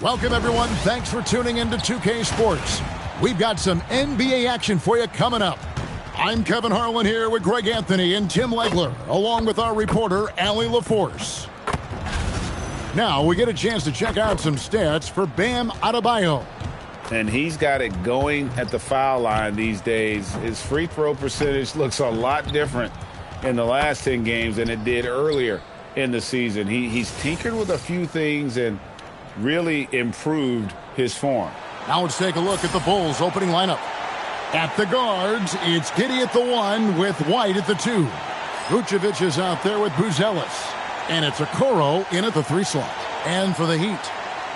Welcome, everyone. Thanks for tuning in to 2K Sports. We've got some NBA action for you coming up. I'm Kevin Harlan here with Greg Anthony and Tim Legler, along with our reporter, Allie LaForce. Now we get a chance to check out some stats for Bam Adebayo. And he's got it going at the foul line these days. His free throw percentage looks a lot different in the last 10 games than it did earlier in the season. He's tinkered with a few things and really improved his form. Now let's take a look at the Bulls' opening lineup. At the guards, it's Giddey at the 1 with White at the 2. Vucevic is out there with Buzelis. And it's Okoro in at the 3 slot. And for the Heat,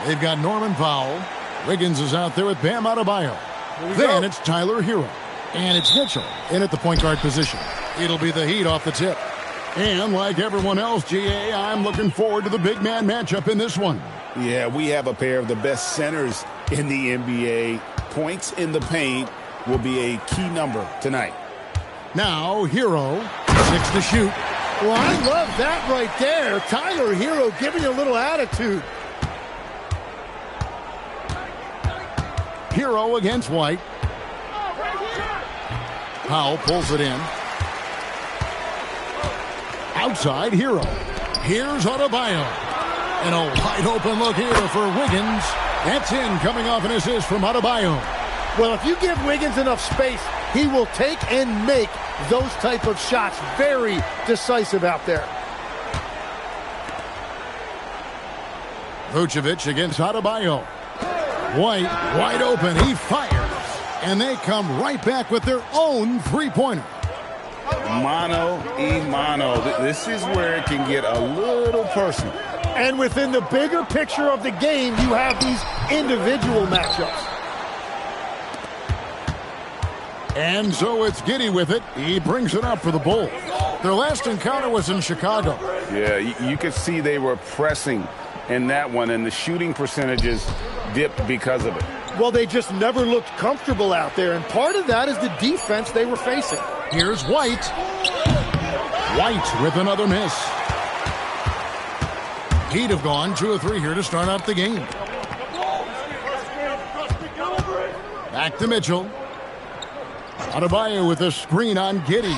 they've got Norman Powell. Wiggins is out there with Bam Adebayo. Then it's Tyler Hero. And it's Mitchell in at the point guard position. It'll be the Heat off the tip. And like everyone else, GA, I'm looking forward to the big man matchup in this one. Yeah, we have a pair of the best centers in the NBA. Points in the paint will be a key number tonight. Now, Hero, 6 to shoot. Well, I love that right there. Tyler Hero giving you a little attitude. Hero against White. Powell pulls it in. Outside, Hero. Here's Adebayo. And a wide open look here for Wiggins. That's in, coming off an assist from Adebayo. Well, if you give Wiggins enough space, he will take and make those type of shots. Very decisive out there. Vucevic against Adebayo. White, wide open. He fires. And they come right back with their own three-pointer. Mano y mano. This is where it can get a little personal. And within the bigger picture of the game, you have these individual matchups. And so it's Giddey with it. He brings it up for the Bulls. Their last encounter was in Chicago. Yeah, you could see they were pressing in that one, and the shooting percentages dipped because of it. Well, they just never looked comfortable out there, and part of that is the defense they were facing. Here's White. White with another miss. He'd have gone 2 of 3 here to start out the game. Back to Mitchell. Adebayo with a screen on Giddey.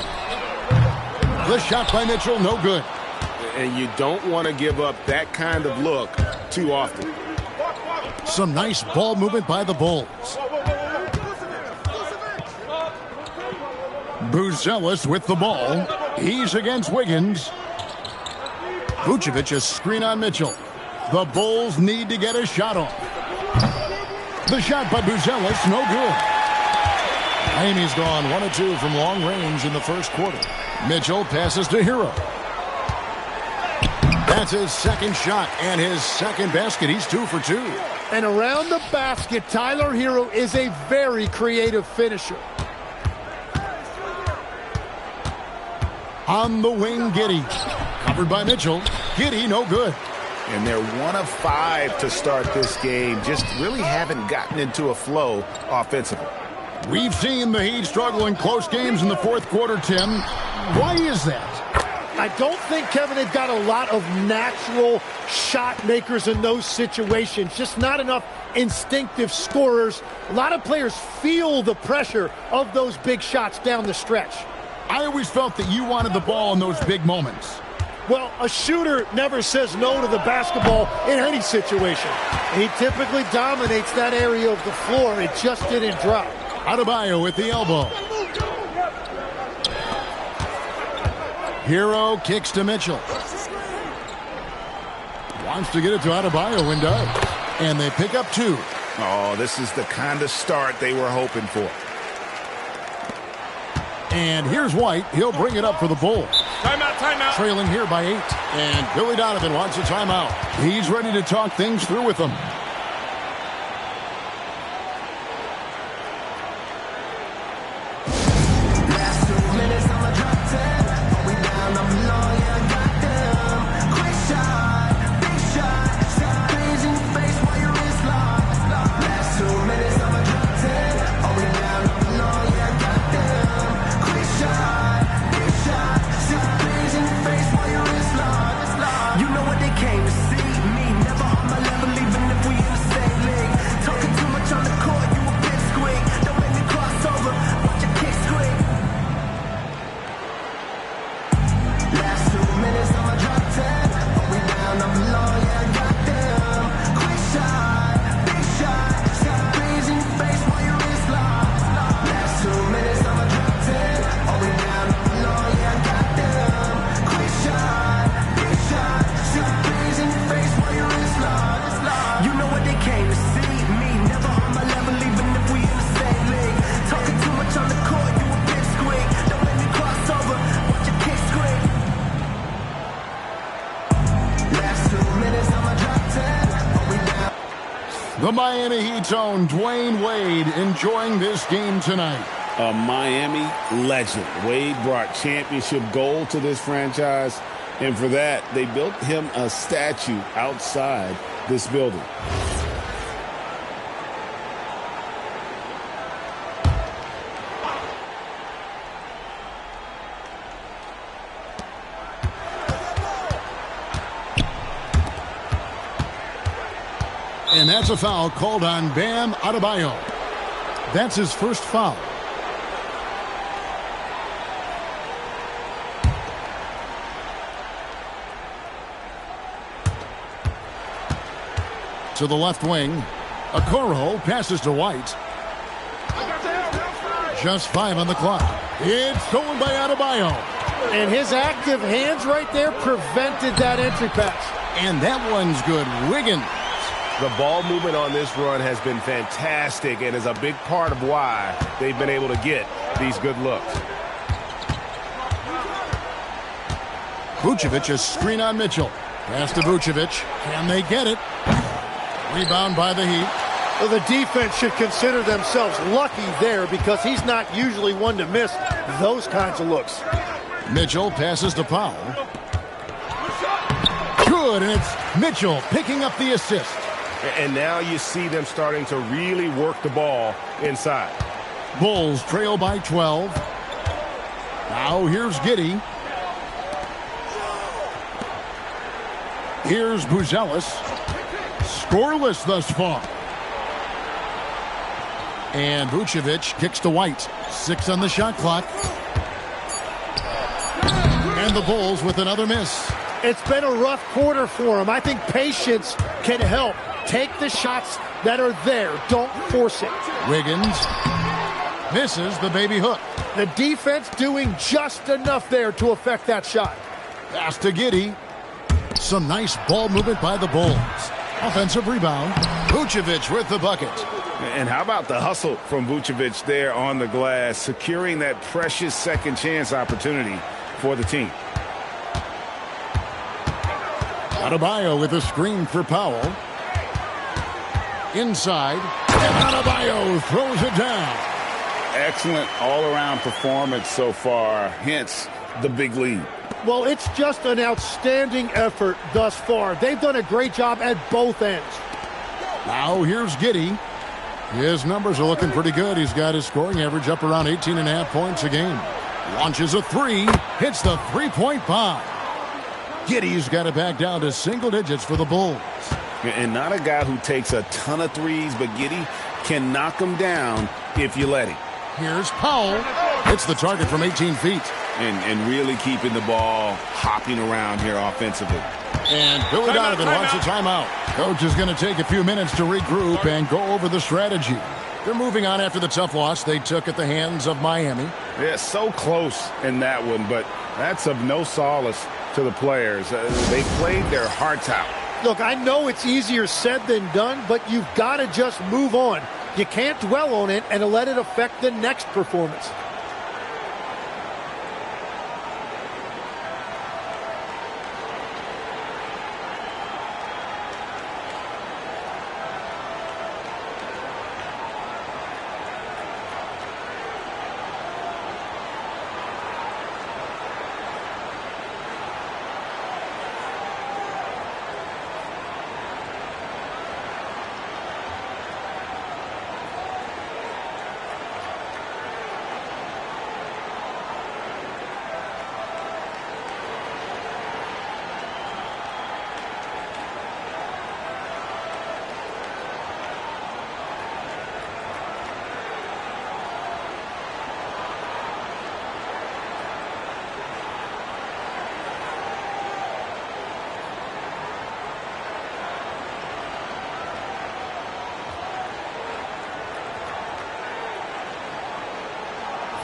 The shot by Mitchell, no good. And you don't want to give up that kind of look too often. Some nice ball movement by the Bulls. Buzelis with the ball. He's against Wiggins. Vucevic a screen on Mitchell. The Bulls need to get a shot off. The shot by Buzelis, no good. Miami's gone 1 of 2 from long range in the first quarter. Mitchell passes to Hero. That's his second shot and his second basket. He's 2 for 2. And around the basket, Tyler Hero is a very creative finisher. On the wing, Giddey. Covered by Mitchell. Giddey, no good. And they're 1 of 5 to start this game. Just really haven't gotten into a flow offensively. We've seen the Heat struggle in close games in the fourth quarter, Tim. Why is that? I don't think, Kevin, they've got a lot of natural shot makers in those situations. Just not enough instinctive scorers. A lot of players feel the pressure of those big shots down the stretch. I always felt that you wanted the ball in those big moments. Well, a shooter never says no to the basketball in any situation. He typically dominates that area of the floor. It just didn't drop. Adebayo with the elbow. Hero kicks to Mitchell. Wants to get it to Adebayo and does. And they pick up 2. Oh, this is the kind of start they were hoping for. And here's White. He'll bring it up for the Bulls. Timeout, timeout. Trailing here by 8. And Billy Donovan wants a timeout. He's ready to talk things through with them. You know what they came to see? Me, never on my level, even if we The Miami Heat's own Dwayne Wade enjoying this game tonight. A Miami legend. Wade brought championship gold to this franchise, and for that, they built him a statue outside this building. And that's a foul called on Bam Adebayo. That's his first foul. To the left wing. Okoro passes to White. Just 5 on the clock. It's stolen by Adebayo. And his active hands right there prevented that entry pass. And that one's good. Wiggins. The ball movement on this run has been fantastic and is a big part of why they've been able to get these good looks. Vucevic, a screen on Mitchell. Pass to Vucevic. Can they get it? Rebound by the Heat. Well, the defense should consider themselves lucky there because he's not usually one to miss those kinds of looks. Mitchell passes to Powell. Good, and it's Mitchell picking up the assist. And now you see them starting to really work the ball inside. Bulls trail by 12. Now here's Giddey. Here's Buzelis. Scoreless thus far. And Vucevic kicks to White. 6 on the shot clock. And the Bulls with another miss. It's been a rough quarter for him. I think patience can help. Take the shots that are there. Don't force it. Wiggins misses the baby hook. The defense doing just enough there to affect that shot. Pass to Giddey. Some nice ball movement by the Bulls. Offensive rebound. Vucevic with the bucket. And how about the hustle from Vucevic there on the glass, securing that precious second chance opportunity for the team. Adebayo with a screen for Powell. Inside, and Adebayo throws it down. Excellent all-around performance so far, hence the big lead. Well, it's just an outstanding effort thus far. They've done a great job at both ends. Now here's Giddey. His numbers are looking pretty good. He's got his scoring average up around 18.5 points a game. Launches a three, hits the three-point bomb. Giddey's got it back down to single digits for the Bulls. And not a guy who takes a ton of threes, but Giddey can knock them down if you let him. Here's Powell. Hits the target from 18 feet. And really keeping the ball hopping around here offensively. And Billy Donovan wants a timeout. Coach is going to take a few minutes to regroup and go over the strategy. They're moving on after the tough loss they took at the hands of Miami. Yeah, so close in that one, but that's of no solace to the players. They played their hearts out. Look, I know it's easier said than done, but you've got to just move on. You can't dwell on it and let it affect the next performance.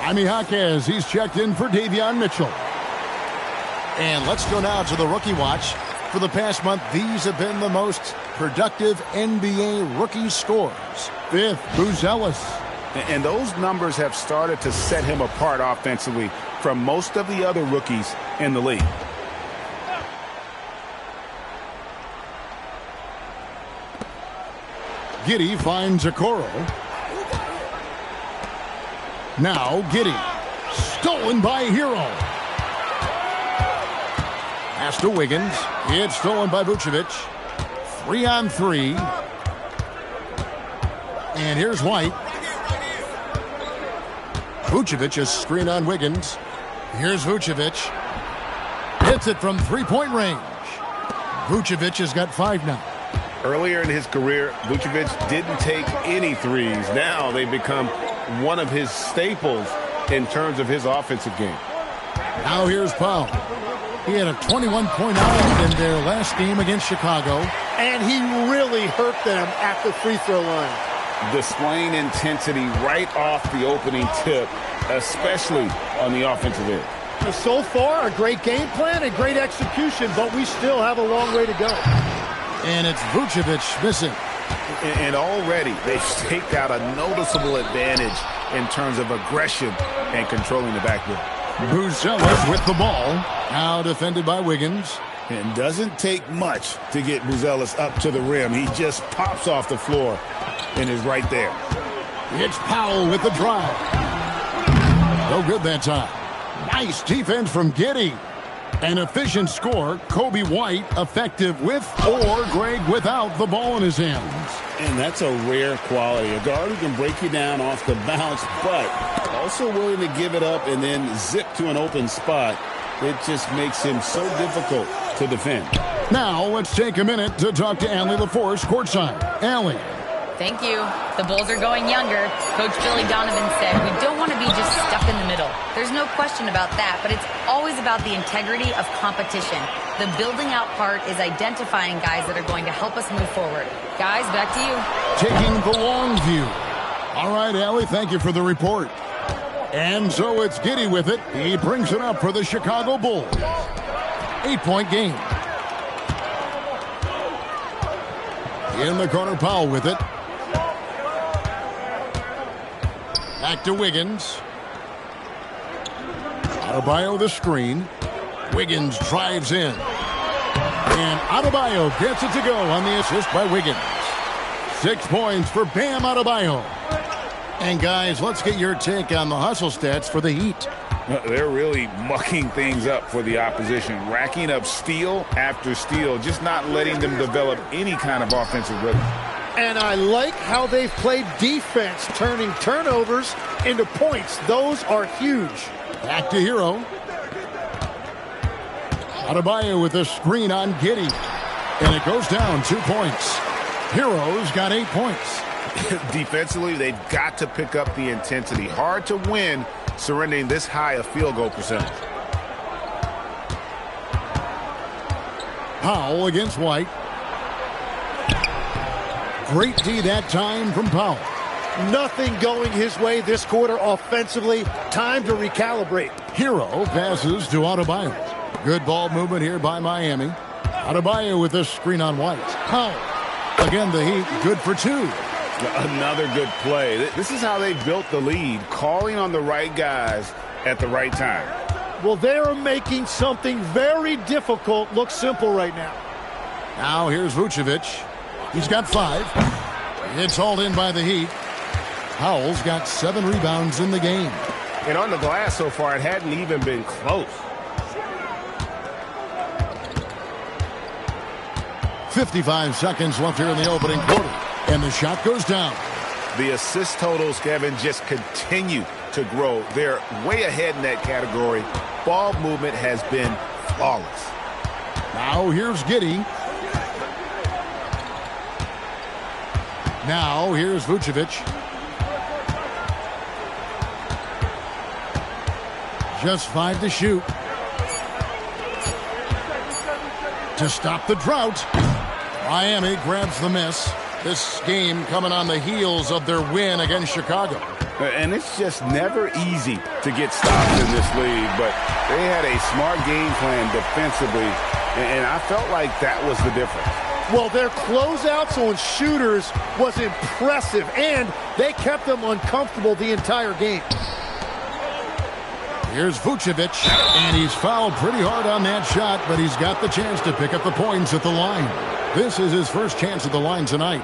Jaime Jaquez, he's checked in for Davion Mitchell. And let's go now to the rookie watch. For the past month, these have been the most productive NBA rookie scores. 5th, Buzelis. And those numbers have started to set him apart offensively from most of the other rookies in the league. Giddey finds Okoro. Now Giddey. Stolen by Hero. Pass to Wiggins. It's stolen by Vucevic. 3-on-3. And here's White. Vucevic is screen on Wiggins. Here's Vucevic. Hits it from three-point range. Vucevic has got 5 now. Earlier in his career, Vucevic didn't take any threes. Now they've become one of his staples in terms of his offensive game. Now here's Powell. He had a 21-point outing in their last game against Chicago. And he really hurt them at the free throw line. Displaying intensity right off the opening tip, especially on the offensive end. So far, a great game plan and great execution, but we still have a long way to go. And it's Vucevic missing. And already they've staked out a noticeable advantage in terms of aggression and controlling the backboard. Buzelis with the ball. Now defended by Wiggins. It doesn't take much to get Buzelis up to the rim. He just pops off the floor and is right there. It's Powell with the drive. No good that time. Nice defense from Giddey. An efficient score. Kobe White effective with or Greg without the ball in his hands. And that's a rare quality. A guard who can break you down off the bounce, but also willing to give it up and then zip to an open spot. It just makes him so difficult to defend. Now let's take a minute to talk to Allie LaForce courtside. Allie. Thank you. The Bulls are going younger. Coach Billy Donovan said we don't want to be just stuck in the middle. There's no question about that, but it's always about the integrity of competition. The building out part is identifying guys that are going to help us move forward. Guys, back to you. Taking the long view. All right, Allie, thank you for the report. And so it's Giddey with it. He brings it up for the Chicago Bulls. 8-point game. In the corner, Powell with it. Back to Wiggins. Adebayo the screen. Wiggins drives in. And Adebayo gets it to go on the assist by Wiggins. 6 points for Bam Adebayo. And guys, let's get your take on the hustle stats for the Heat. They're really mucking things up for the opposition, racking up steal after steal, just not letting them develop any kind of offensive rhythm. And I like how they've played defense, turning turnovers into points. Those are huge. Back to Hero. Adebayo with a screen on Giddey. And it goes down 2 points. Hero's got 8 points. Defensively, they've got to pick up the intensity. Hard to win surrendering this high a field goal percentage. Powell against White. Great D that time from Powell. Nothing going his way this quarter offensively. Time to recalibrate. Hero passes to Adebayo. Good ball movement here by Miami. Adebayo with this screen on White. Powell. Again, the Heat good for 2. Another good play. This is how they built the lead, calling on the right guys at the right time. Well, they're making something very difficult look simple right now. Now here's Vucevic. He's got 5. It's hauled in by the Heat. Powell's got 7 rebounds in the game. And on the glass so far, it hadn't even been close. 55 seconds left here in the opening quarter. And the shot goes down. The assist totals, Kevin, just continue to grow. They're way ahead in that category. Ball movement has been flawless. Now here's Giddey. Now here's Vucevic. Just 5 to shoot. To stop the drought. Miami grabs the miss. This game coming on the heels of their win against Chicago. And it's just never easy to get stops in this league, but they had a smart game plan defensively, and I felt like that was the difference. Well, their closeouts on shooters was impressive, and they kept them uncomfortable the entire game. Here's Vucevic, and he's fouled pretty hard on that shot, but he's got the chance to pick up the points at the line. This is his first chance at the line tonight.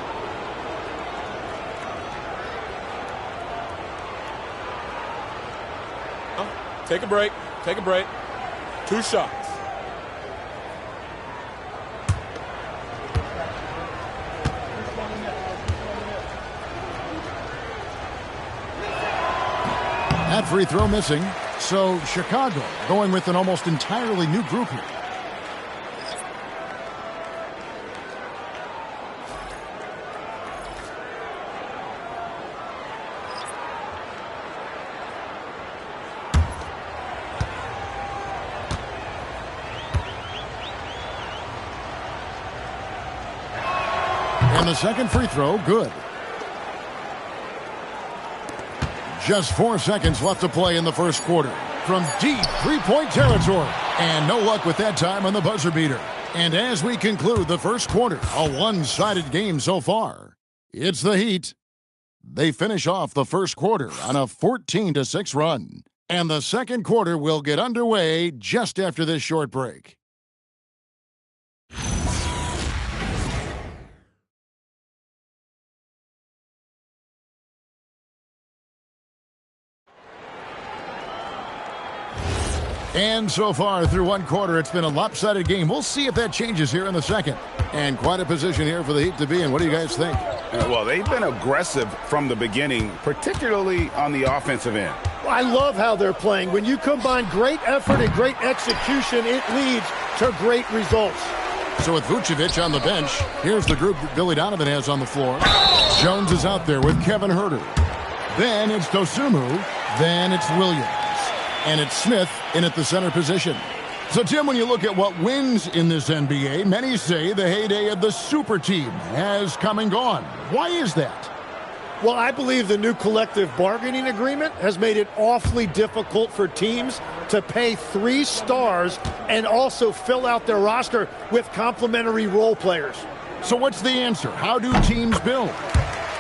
Take a break. Take a break. 2 shots. That free throw missing. So Chicago going with an almost entirely new group here. And the second free throw, good. Just 4 seconds left to play in the first quarter. From deep three-point territory. And no luck with that time on the buzzer beater. And as we conclude the first quarter, a one-sided game so far. It's the Heat. They finish off the first quarter on a 14-6 run. And the second quarter will get underway just after this short break. And so far through one quarter, it's been a lopsided game. We'll see if that changes here in the second. And quite a position here for the Heat to be in. What do you guys think? Well, they've been aggressive from the beginning, particularly on the offensive end. I love how they're playing. When you combine great effort and great execution, it leads to great results. So with Vucevic on the bench, here's the group that Billy Donovan has on the floor. Jones is out there with Kevin Huerter. Then it's Dosunmu. Then it's Williams. And it's Smith in at the center position. So, Tim, when you look at what wins in this NBA, many say the heyday of the super team has come and gone. Why is that? Well, I believe the new collective bargaining agreement has made it awfully difficult for teams to pay 3 stars and also fill out their roster with complementary role players. So what's the answer? How do teams build?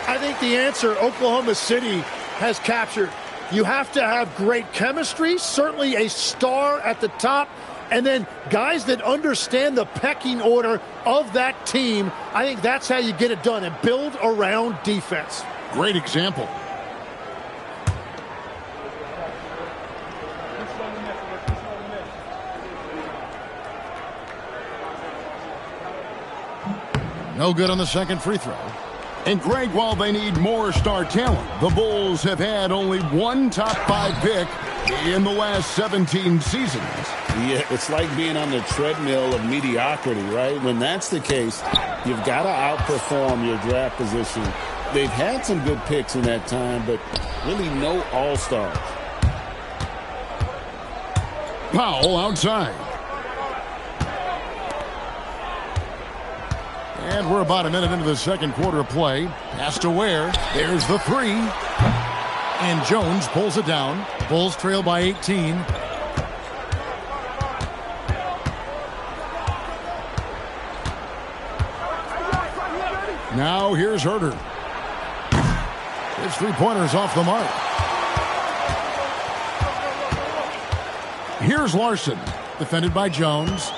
I think the answer Oklahoma City has captured. You have to have great chemistry, certainly a star at the top, and then guys that understand the pecking order of that team. I think that's how you get it done and build around defense. Great example. No good on the second free throw. And Greg, while they need more star talent, the Bulls have had only one top 5 pick in the last 17 seasons. Yeah, it's like being on the treadmill of mediocrity, right? When that's the case, you've got to outperform your draft position. They've had some good picks in that time, but really no all-stars. Powell outside. And we're about a minute into the second quarter of play. Pass to Ware. There's the 3. And Jones pulls it down. Bulls trail by 18. Now here's Huerter. His 3-pointer's off the mark. Here's Larson. Defended by Jones.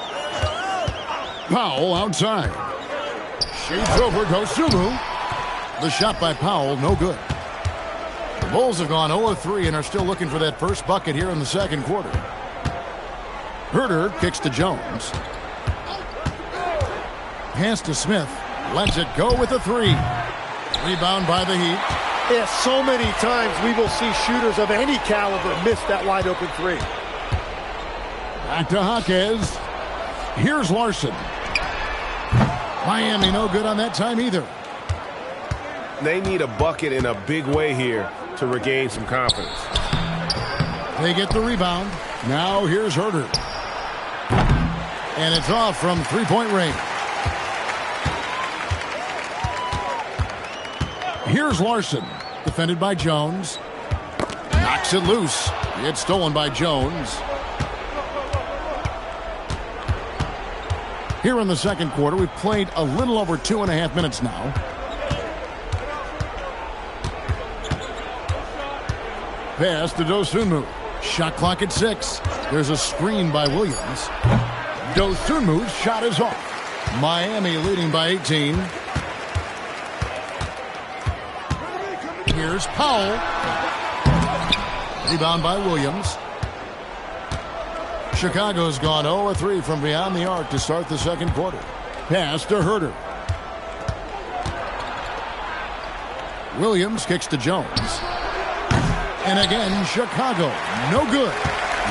Powell outside. Shoots over Dosunmu. The shot by Powell, no good. The Bulls have gone 0-3 and are still looking for that first bucket here in the second quarter. Huerter kicks to Jones. Pass to Smith. Lets it go with a 3. Rebound by the Heat. Yeah, so many times we will see shooters of any caliber miss that wide open 3. Back to Jaquez. Here's Larson. Miami no good on that time either. They need a bucket in a big way here to regain some confidence. They get the rebound. Now here's Huerter. And it's off from 3-point range. Here's Larson. Defended by Jones. Knocks it loose. It's stolen by Jones. Here in the second quarter, we've played a little over 2.5 minutes now. Pass to Dosunmu. Shot clock at 6. There's a screen by Williams. Dosunmu's shot is off. Miami leading by 18. Here's Powell. Rebound by Williams. Chicago's gone 0-3 from beyond the arc to start the second quarter. Pass to Herter. Williams kicks to Jones. And again, Chicago, no good.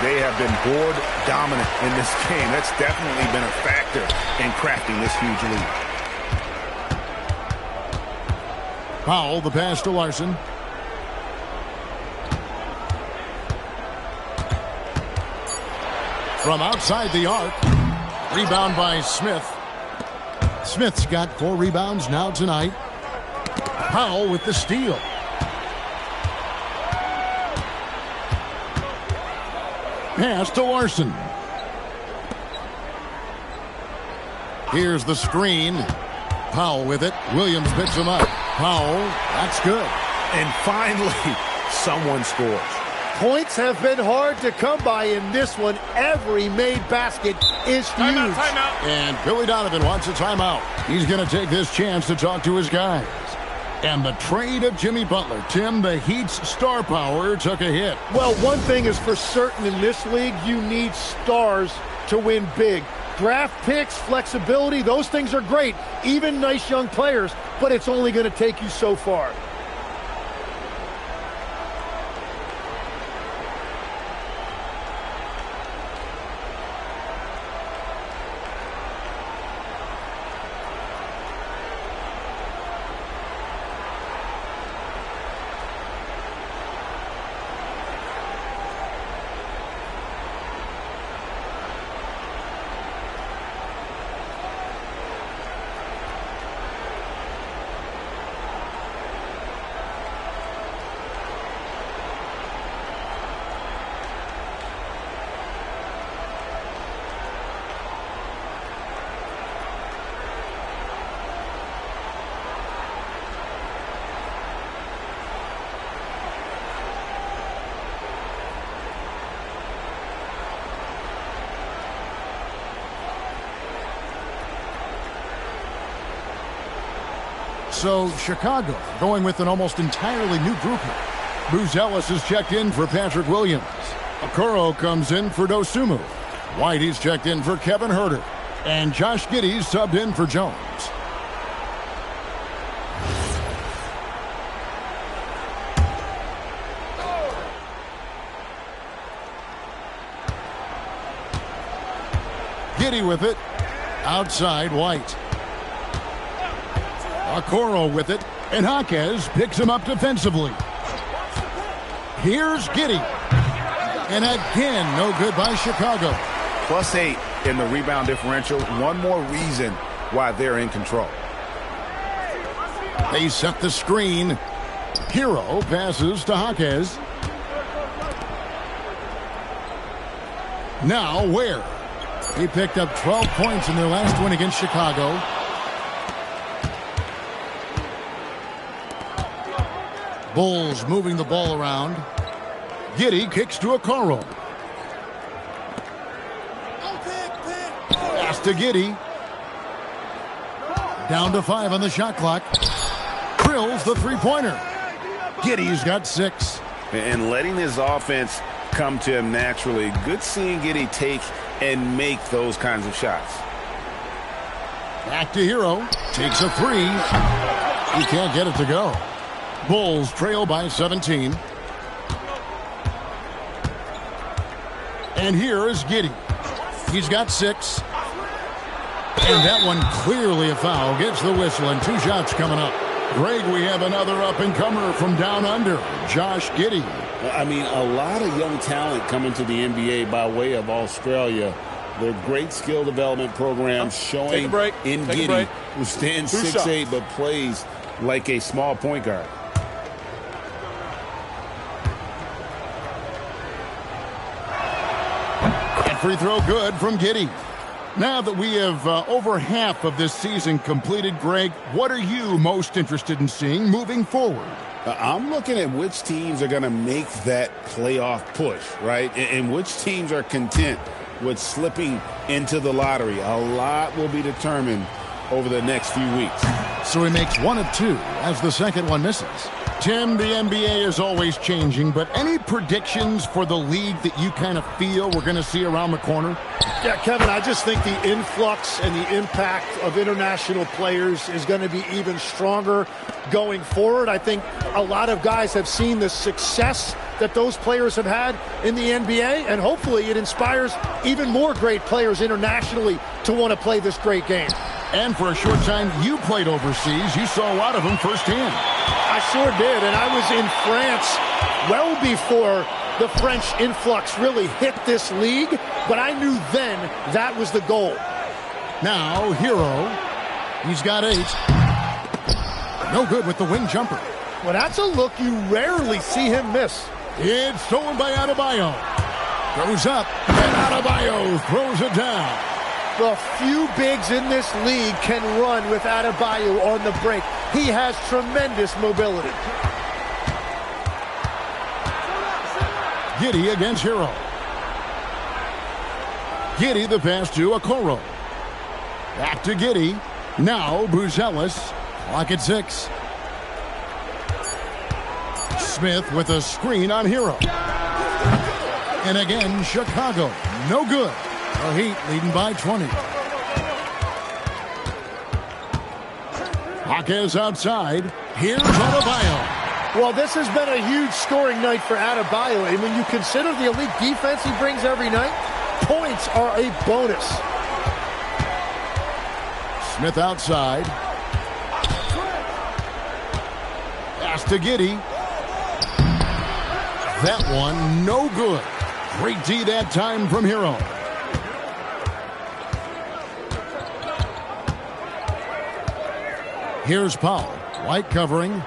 They have been board dominant in this game. That's definitely been a factor in crafting this huge lead. Powell, the pass to Larson. From outside the arc. Rebound by Smith. Smith's got 4 rebounds now tonight. Powell with the steal. Pass to Larson. Here's the screen. Powell with it. Williams picks him up. Powell, that's good. And finally, someone scores. Points have been hard to come by in this one. Every made basket is huge. Timeout. And Billy Donovan wants a timeout. He's going to take this chance to talk to his guys. And the trade of Jimmy Butler. Tim, the Heat's star power took a hit. Well, one thing is for certain in this league, you need stars to win big. Draft picks, flexibility, those things are great. Even nice young players, but it's only going to take you so far. So Chicago going with an almost entirely new group here. Buzelis is checked in for Patrick Williams. Okoro comes in for Dosunmu. Whitey's checked in for Kevin Herter. And Josh Giddey's subbed in for Jones. Giddey with it. Outside White. Okoro with it, and Jaquez picks him up defensively. Here's Giddey. And again, no good by Chicago. +8 in the rebound differential. One more reason why they're in control. They set the screen. Hero passes to Jaquez. Now Ware. He picked up 12 points in their last win against Chicago. Bulls moving the ball around. Giddey kicks to Okoro. Pass to Giddey. Down to 5 on the shot clock. Drills the three-pointer. Giddey's got 6. And letting his offense come to him naturally. Good seeing Giddey take and make those kinds of shots. Back to Hero. Takes a 3. He can't get it to go. Bulls trail by 17. And here is Giddey. He's got 6. And that one clearly a foul. Gets the whistle and 2 shots coming up. Greg, we have another up-and-comer from down under, Josh Giddey. I mean, a lot of young talent coming to the NBA by way of Australia. They're great skill development programs showing in Giddey, who stands 6'8", but plays like a small point guard. And free throw good from Giddey. Now that we have over half of this season completed, Greg, what are you most interested in seeing moving forward? I'm looking at which teams are going to make that playoff push, right? And which teams are content with slipping into the lottery. A lot will be determined over the next few weeks. So he makes 1 of 2 as the second one misses. Tim, the NBA is always changing, but any predictions for the league that you kind of feel we're going to see around the corner? Yeah, Kevin, I just think the influx and the impact of international players is going to be even stronger going forward. I think a lot of guys have seen the success that those players have had in the NBA, and hopefully it inspires even more great players internationally to want to play this great game. And for a short time, you played overseas. You saw a lot of them firsthand. I sure did, and I was in France well before the French influx really hit this league, but I knew then that was the goal. Now, Hero, he's got 8. No good with the wing jumper. Well, that's a look you rarely see him miss. It's stolen by Adebayo. Goes up, and Adebayo throws it down. The few bigs in this league can run with Adebayo on the break. He has tremendous mobility. Giddey against Hero. Giddey the pass to Okoro. Back to Giddey. Now Buzelis. Clock at 6. Smith with a screen on Hero. And again, Chicago. No good. The Heat leading by 20. Hawkes outside. Here's Adebayo. Well, this has been a huge scoring night for Adebayo. And when you consider the elite defense he brings every night, points are a bonus. Smith outside. Pass to Giddey. That one, no good. Great D that time from Hero. Here's Powell. White covering.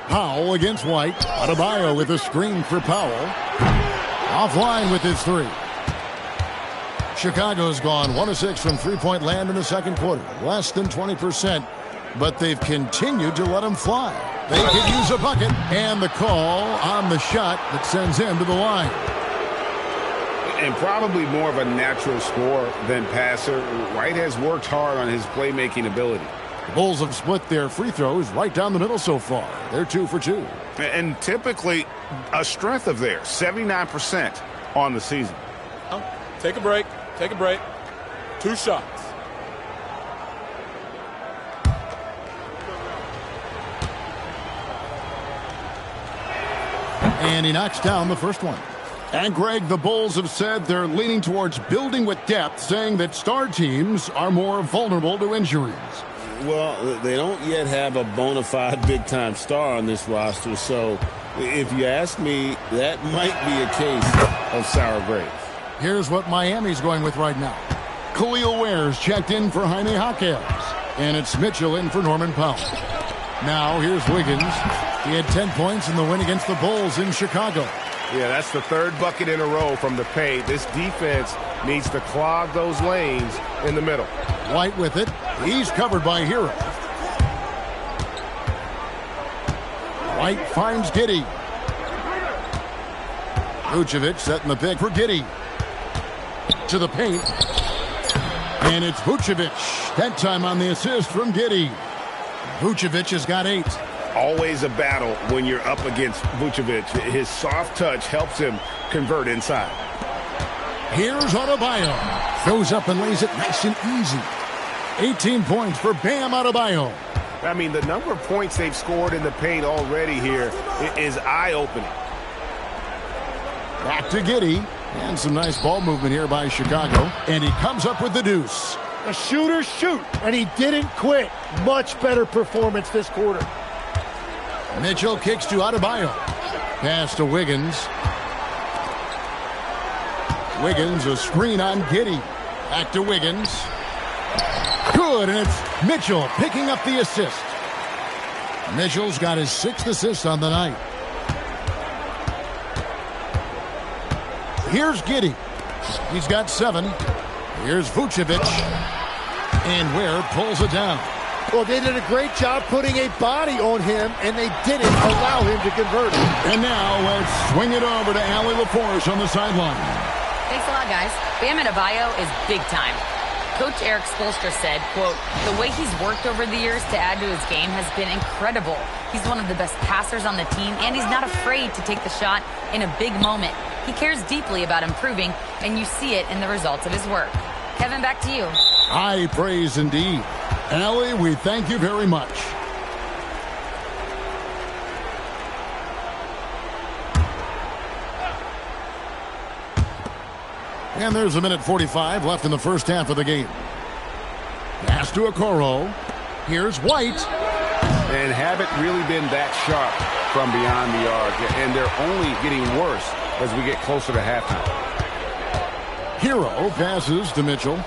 Powell against White. Adebayo with a screen for Powell. Offline with his 3. Chicago's gone 1 of 6 from three-point land in the second quarter. Less than 20%, but they've continued to let him fly. They could use a bucket, and the call on the shot that sends him to the line. And probably more of a natural scorer than passer. White has worked hard on his playmaking ability. The Bulls have split their free throws right down the middle so far. They're 2 for 2. And typically a strength of theirs, 79% on the season. Take a break. Take a break. 2 shots. And he knocks down the first one. And, Greg, the Bulls have said they're leaning towards building with depth, saying that star teams are more vulnerable to injuries. Well, they don't yet have a bona fide big-time star on this roster, so if you ask me, that might be a case of sour grapes. Here's what Miami's going with right now. Khalil Ware's checked in for Jaime Hawkes, and it's Mitchell in for Norman Powell. Now, here's Wiggins. He had 10 points in the win against the Bulls in Chicago. Yeah, that's the 3rd bucket in a row from the paint. This defense needs to clog those lanes in the middle. White with it. He's covered by Hero. White finds Giddey. Vucevic setting the pick for Giddey. To the paint. And it's Vucevic. That time on the assist from Giddey. Vucevic has got 8. Always a battle when you're up against Vucevic. His soft touch helps him convert inside. Here's Adebayo. Throws up and lays it nice and easy. 18 points for Bam Adebayo. I mean, the number of points they've scored in the paint already here is eye-opening. Back to Giddey. And some nice ball movement here by Chicago. And he comes up with the deuce. The shooters shoot, and he didn't quit. Much better performance this quarter. Mitchell kicks to Adebayo. Pass to Wiggins. Wiggins, a screen on Giddey. Back to Wiggins. Good, and it's Mitchell picking up the assist. Mitchell's got his 6th assist on the night. Here's Giddey. He's got 7. Here's Vucevic. And Ware pulls it down. Well, they did a great job putting a body on him, and they didn't allow him to convert it. And now let's swing it over to Allie LaForce on the sideline. Thanks a lot, guys. Bam Adebayo is big time. Coach Eric Spoelstra said, quote, "The way he's worked over the years to add to his game has been incredible. He's one of the best passers on the team, and he's not afraid to take the shot in a big moment. He cares deeply about improving, and you see it in the results of his work." Kevin, back to you. High praise indeed. Allie, we thank you very much. And there's a minute 45 left in the first half of the game. Pass to Okoro. Here's White. And haven't really been that sharp from beyond the arc. And they're only getting worse as we get closer to halftime. Hero passes to Mitchell.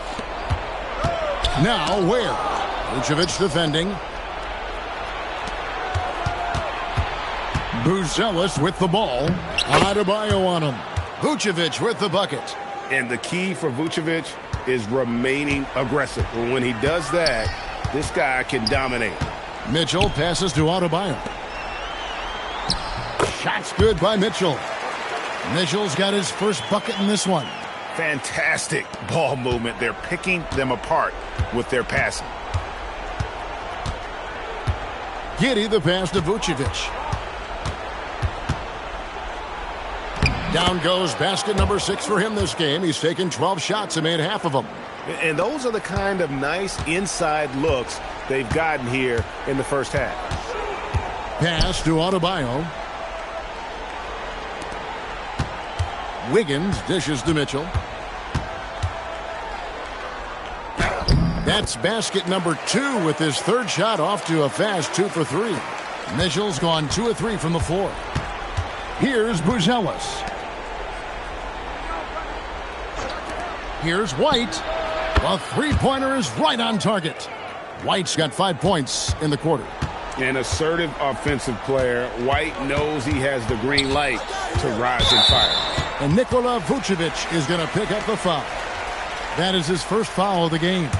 Now where? Vucevic defending. Buzelis with the ball. Adebayo on him. Vucevic with the bucket. And the key for Vucevic is remaining aggressive. When he does that, this guy can dominate. Mitchell passes to Adebayo. Shot's good by Mitchell. Mitchell's got his first bucket in this one. Fantastic ball movement. They're picking them apart with their passing. Giddey the pass to Vucevic. Down goes basket number 6 for him this game. He's taken 12 shots and made half of them. And those are the kind of nice inside looks they've gotten here in the first half. Pass to Adebayo. Wiggins dishes to Mitchell. That's basket number 2 with his third shot off to a fast 2 for 3. Mitchell's gone 2 of 3 from the floor. Here's Buzelis. Here's White. A three-pointer is right on target. White's got 5 points in the quarter. An assertive offensive player. White knows he has the green light to rise and fire. And Nikola Vucevic is going to pick up the foul. That is his first foul of the game.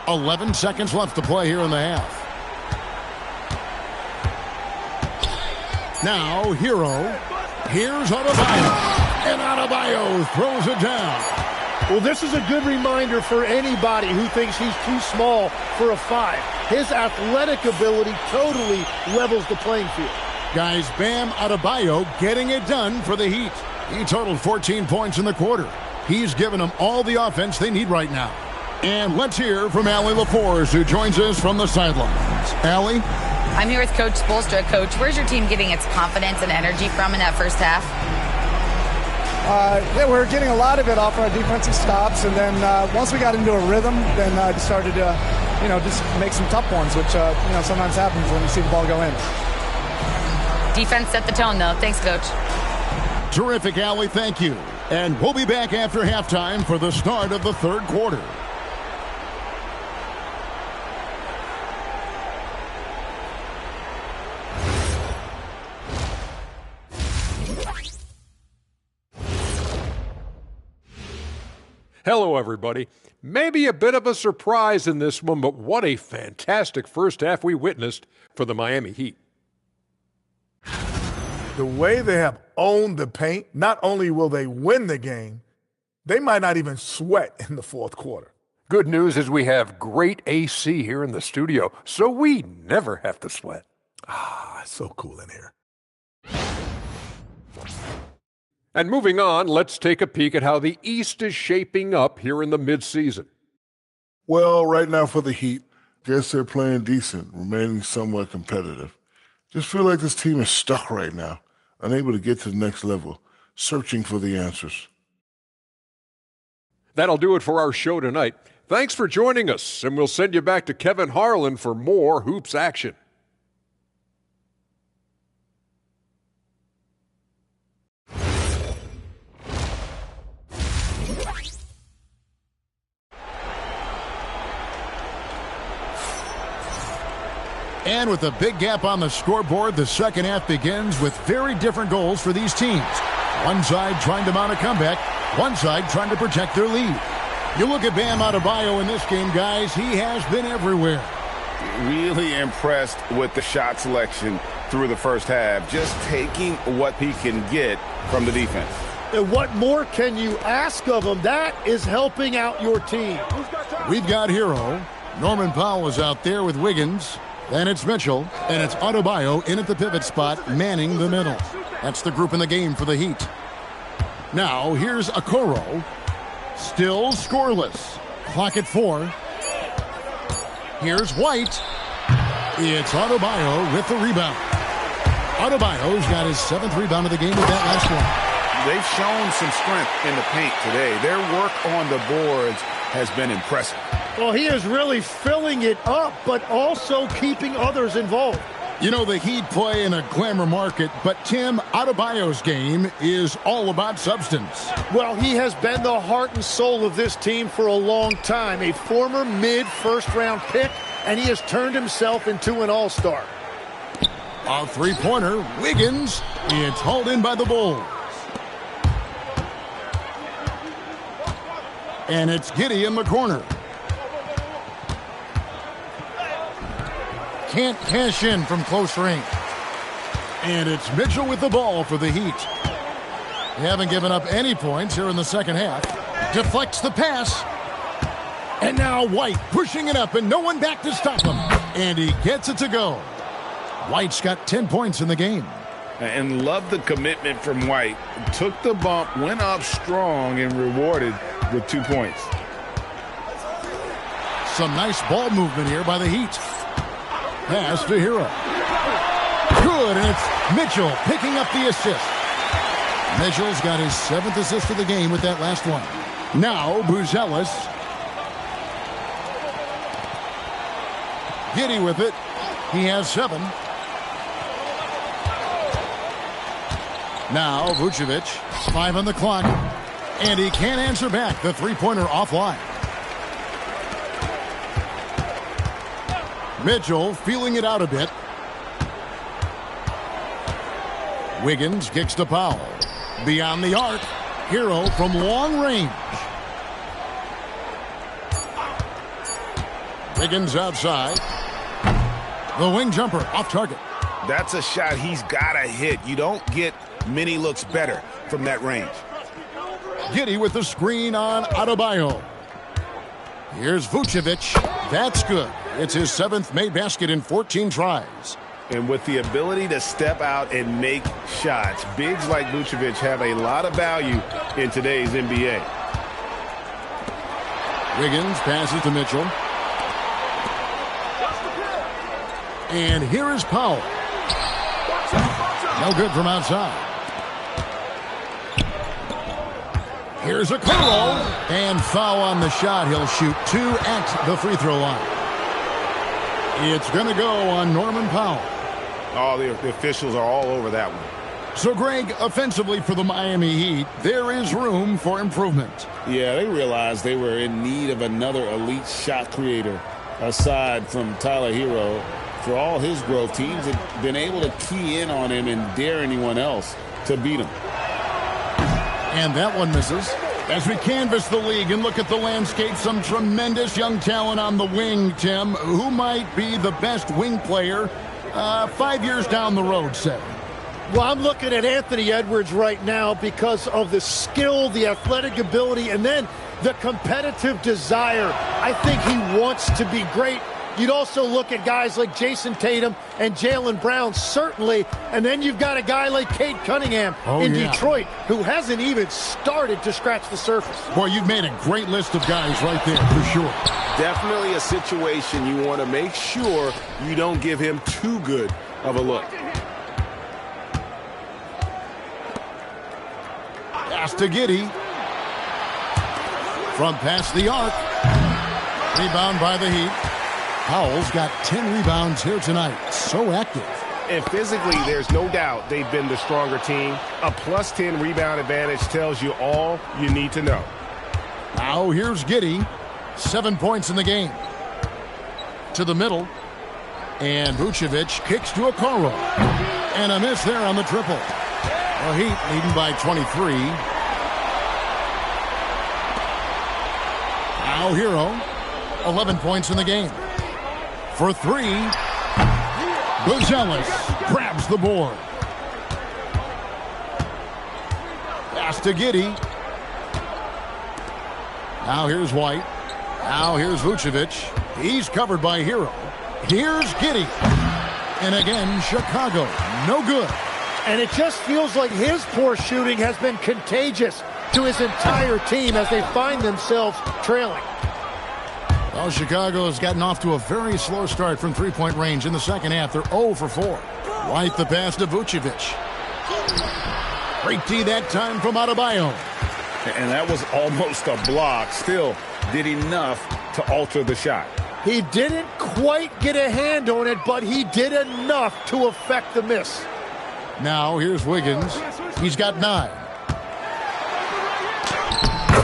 11 seconds left to play here in the half. Now, Hero. Here's Adebayo. And Adebayo throws it down. Well, this is a good reminder for anybody who thinks he's too small for a 5. His athletic ability totally levels the playing field. Guys, Bam Adebayo getting it done for the Heat. He totaled 14 points in the quarter. He's given them all the offense they need right now. And let's hear from Allie LaForce, who joins us from the sidelines. Allie? I'm here with Coach Spoelstra. Coach, where's your team getting its confidence and energy from in that first half? Yeah, we're getting a lot of it off our defensive stops, and then once we got into a rhythm, then just started to, just make some tough ones, which sometimes happens when you see the ball go in. Defense set the tone, though. Thanks, Coach. Terrific, Allie. Thank you. And we'll be back after halftime for the start of the third quarter. Hello, everybody. Maybe a bit of a surprise in this one, but what a fantastic first half we witnessed for the Miami Heat. The way they have owned the paint, not only will they win the game, they might not even sweat in the fourth quarter. Good news is we have great AC here in the studio, so we never have to sweat. Ah, it's so cool in here. And moving on, let's take a peek at how the East is shaping up here in the midseason. Well, right now for the Heat, guess they're playing decent, remaining somewhat competitive. Just feel like this team is stuck right now, unable to get to the next level, searching for the answers. That'll do it for our show tonight. Thanks for joining us, and we'll send you back to Kevin Harlan for more Hoops action. And with a big gap on the scoreboard, the second half begins with very different goals for these teams. One side trying to mount a comeback, one side trying to protect their lead. You look at Bam Adebayo in this game, guys, he has been everywhere. Really impressed with the shot selection through the first half, just taking what he can get from the defense. And what more can you ask of him? That is helping out your team. We've got Hero. Norman Powell is out there with Wiggins. Then it's Mitchell. And it's Adebayo in at the pivot spot, manning the middle. That's the group in the game for the Heat. Now, here's Okoro. Still scoreless. Clock at 4. Here's White. It's Adebayo with the rebound. Adebayo's got his 7th rebound of the game with that last one. They've shown some strength in the paint today. Their work on the boards has been impressive. Well, he is really filling it up, but also keeping others involved. You know, the Heat play in a glamour market, but Tim, Adebayo's game is all about substance. Well, he has been the heart and soul of this team for a long time. A former mid-first-round pick, and he has turned himself into an all-star. A three-pointer, Wiggins. It's hauled in by the Bulls. And it's Giddey in the corner. Can't cash in from close range. And it's Mitchell with the ball for the Heat. They haven't given up any points here in the second half. Deflects the pass. And now White pushing it up and no one back to stop him. And he gets it to go. White's got 10 points in the game. And love the commitment from White. Took the bump, went up strong, and rewarded with 2 points. Some nice ball movement here by the Heat. Pass to Hero. Good, and it's Mitchell picking up the assist. Mitchell's got his 7th assist of the game with that last one. Now, Buzelis. Giddey with it. He has 7. Now, Vucevic, 5 on the clock. And he can't answer back. The three-pointer offline. Mitchell feeling it out a bit. Wiggins kicks to Powell. Beyond the arc. Hero from long range. Wiggins outside. The wing jumper off target. That's a shot he's got to hit. You don't get many looks better from that range. Giddey with the screen on Adebayo. Here's Vucevic. That's good. It's his 7th made basket in 14 tries. And with the ability to step out and make shots, bigs like Vucevic have a lot of value in today's NBA. Wiggins passes to Mitchell. And here is Powell. No good from outside. Here's a Okoro. And foul on the shot. He'll shoot 2 at the free throw line. It's going to go on Norman Powell. Oh, the officials are all over that one. So, Greg, offensively for the Miami Heat, there is room for improvement. Yeah, they realized they were in need of another elite shot creator aside from Tyler Hero. For all his growth, teams have been able to key in on him and dare anyone else to beat him. And that one misses. As we canvass the league and look at the landscape, some tremendous young talent on the wing, Tim. Who might be the best wing player 5 years down the road, say? Well, I'm looking at Anthony Edwards right now because of the skill, the athletic ability, and then the competitive desire. I think he wants to be great. You'd also look at guys like Jason Tatum and Jaylen Brown, certainly. And then you've got a guy like Cade Cunningham in Detroit, who hasn't even started to scratch the surface. Boy, you've made a great list of guys right there, for sure. Definitely a situation you want to make sure you don't give him too good of a look. Pass to Giddey. From past the arc. Rebound by the Heat. Powell's got 10 rebounds here tonight. So active. And physically, there's no doubt they've been the stronger team. A plus 10 rebound advantage tells you all you need to know. Now here's Giddey. 7 points in the game. To the middle. And Vucevic kicks to Okoro. And a miss there on the triple. The Heat leading by 23. Now Hero. 11 points in the game. For 3, Buzelis grabs the board. Pass to Giddey. Now here's White. Now here's Vucevic. He's covered by Hero. Here's Giddey. And again, Chicago. No good. And it just feels like his poor shooting has been contagious to his entire team as they find themselves trailing. Well, Chicago has gotten off to a very slow start from three-point range in the second half. They're 0 for 4. White the pass to Vucevic. Great D that time from Adebayo. And that was almost a block. Still did enough to alter the shot. He didn't quite get a hand on it, but he did enough to affect the miss. Now here's Wiggins. He's got 9.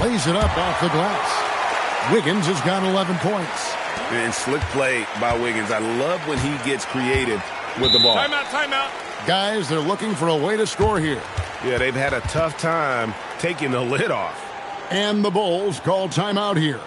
Lays it up off the glass. Wiggins has got 11 points. And slick play by Wiggins. I love when he gets creative with the ball. Timeout. Guys, they're looking for a way to score here. Yeah, they've had a tough time taking the lid off. And the Bulls call timeout here.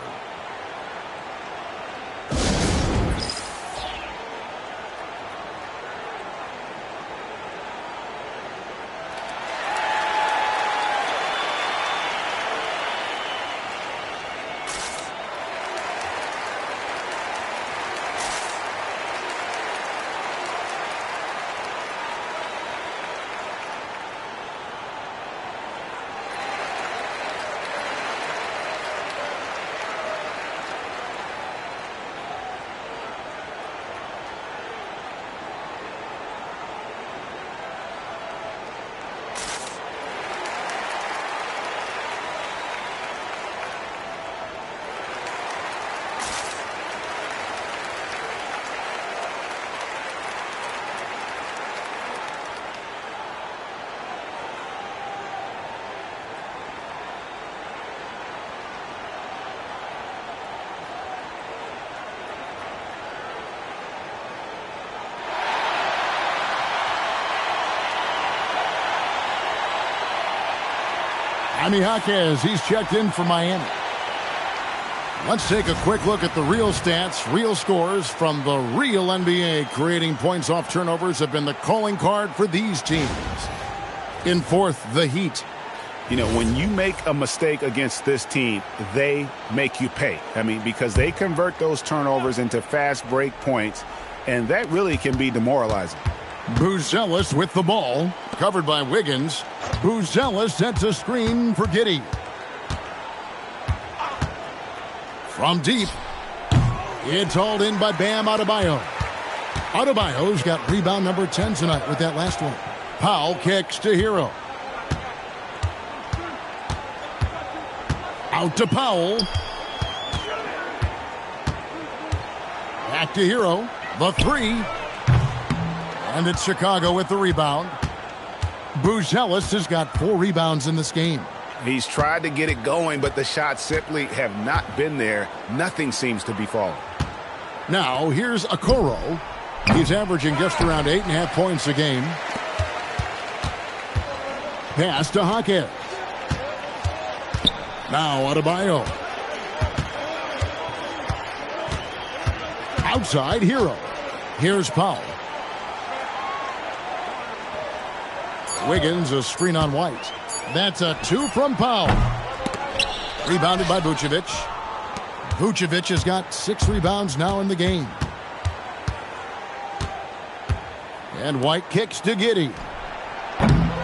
Jaime Jaquez, he's checked in for Miami. Let's take a quick look at the real stats, real scores from the real NBA. Creating points off turnovers have been the calling card for these teams. In fourth, the Heat. You know, when you make a mistake against this team, they make you pay. I mean, because they convert those turnovers into fast break points, and that really can be demoralizing. Buzelis with the ball, covered by Wiggins. Buzelis sets a screen for Giddey. From deep, it's hauled in by Bam Adebayo. Adebayo's got rebound number 10 tonight with that last one. Powell kicks to Hero. Out to Powell. Back to Hero. The three. And it's Chicago with the rebound. Buzelis has got 4 rebounds in this game. He's tried to get it going, but the shots simply have not been there. Nothing seems to be falling. Now, here's Okoro. He's averaging just around 8.5 points a game. Pass to Jaquez. Now, Adebayo. Outside, Hero. Here's Powell. Wiggins, a screen on White. That's a 2 from Powell. Rebounded by Vucevic. Vucevic has got 6 rebounds now in the game. And White kicks to Giddey.